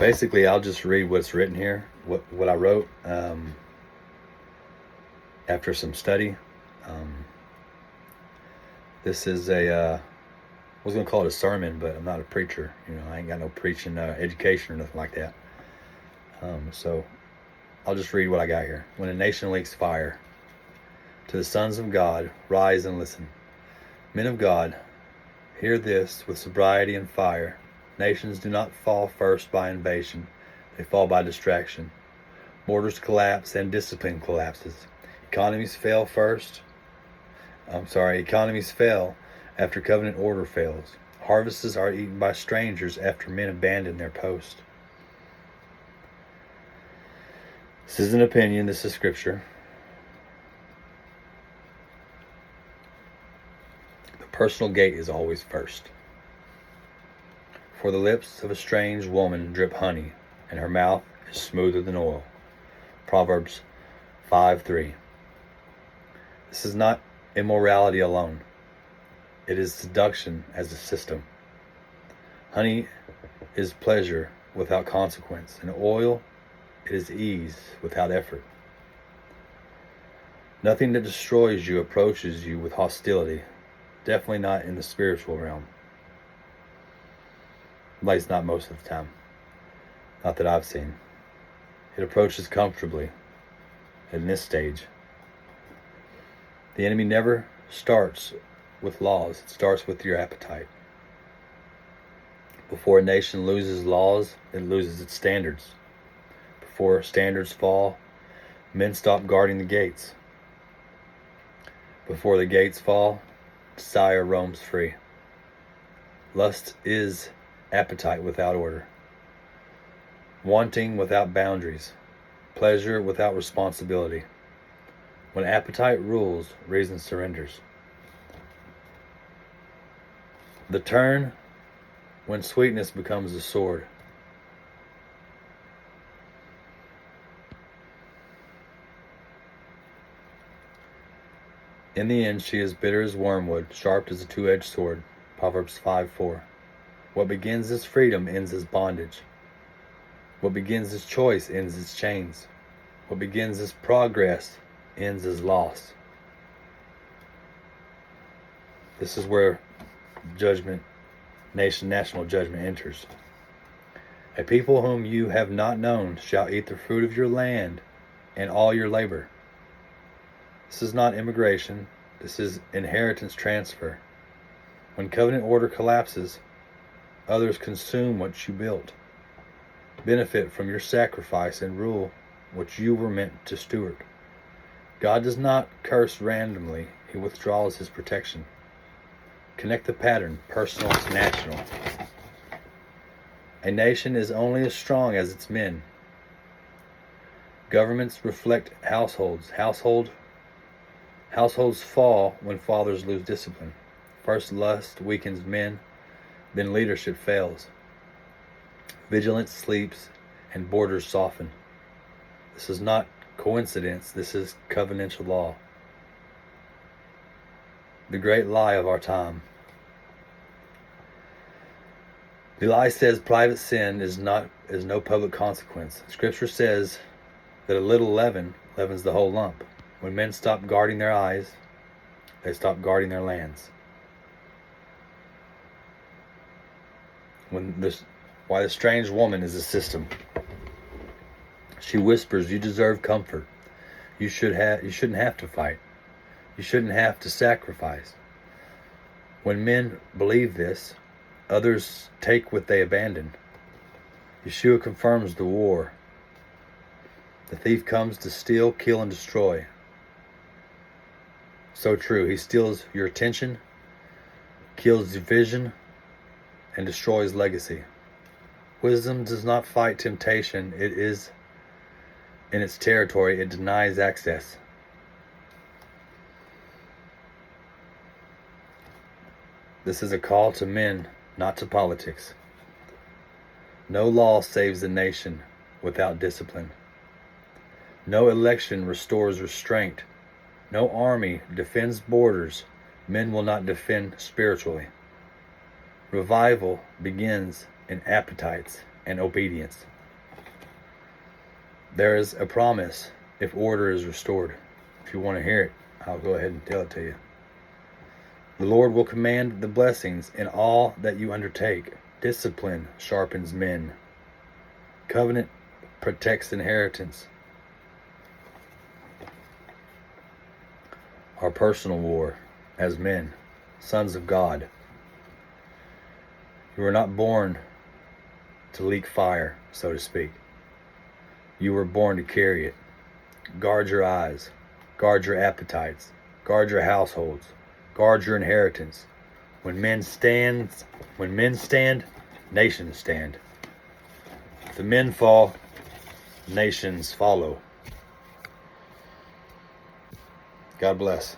Basically, I'll just read what's written here, what I wrote after some study. This is I was going to call it a sermon, but I'm not a preacher. I ain't got no preaching education or nothing like that. So I'll just read what I got here. When a nation leaks fire, to the sons of God, rise and listen. Men of God, hear this with sobriety and fire. Nations do not fall first by invasion. They fall by distraction. Borders collapse and discipline collapses. Economies fail after covenant order fails. Harvests are eaten by strangers after men abandon their post. This is an opinion, this is scripture. The personal gate is always first. For the lips of a strange woman drip honey, and her mouth is smoother than oil. Proverbs 5:3. This is not immorality alone. It is seduction as a system. Honey is pleasure without consequence, and oil, it is ease without effort. Nothing that destroys you approaches you with hostility, definitely not in the spiritual realm. At least not most of the time. Not that I've seen. It approaches comfortably in this stage. The enemy never starts with laws. It starts with your appetite. Before a nation loses laws, it loses its standards. Before standards fall, men stop guarding the gates. Before the gates fall, desire roams free. Lust is appetite without order. Wanting without boundaries. Pleasure without responsibility. When appetite rules, reason surrenders. The turn when sweetness becomes a sword. In the end, she is bitter as wormwood, sharp as a two-edged sword. Proverbs 5:4. What begins as freedom ends as bondage. What begins as choice ends as chains. What begins as progress ends as loss. This is where judgment, national judgment enters. A people whom you have not known shall eat the fruit of your land and all your labor. This is not immigration. This is inheritance transfer. When covenant order collapses, others consume what you built, benefit from your sacrifice, and rule what you were meant to steward. God does not curse randomly. He withdraws his protection. Connect the pattern, personal to national. A nation is only as strong as its men. Governments reflect households. Households fall when fathers lose discipline. First lust weakens men, then leadership fails. Vigilance sleeps, and borders soften. This is not coincidence, this is covenantal law. The great lie of our time. The lie says private sin is no public consequence. Scripture says that a little leaven leavens the whole lump. When men stop guarding their eyes, they stop guarding their lands. Why the strange woman is a system. She whispers, you deserve comfort. You shouldn't have to fight. You shouldn't have to sacrifice. When men believe this, others take what they abandon. Yeshua confirms the war. The thief comes to steal, kill, and destroy. So true. He steals your attention, kills your vision, and destroys legacy. Wisdom does not fight temptation. It is in its territory. It denies access. This is a call to men, not to politics. No law saves a nation without discipline. No election restores restraint. No army defends borders men will not defend spiritually. Revival begins in appetites and obedience. There is a promise if order is restored. If you want to hear it, I'll go ahead and tell it to you. The Lord will command the blessings in all that you undertake. Discipline sharpens men. Covenant protects inheritance. Our personal war as men, sons of God. You were not born to leak fire, so to speak. You were born to carry it. Guard your eyes. Guard your appetites. Guard your households. Guard your inheritance. When men stand, nations stand. If the men fall, nations follow. God bless.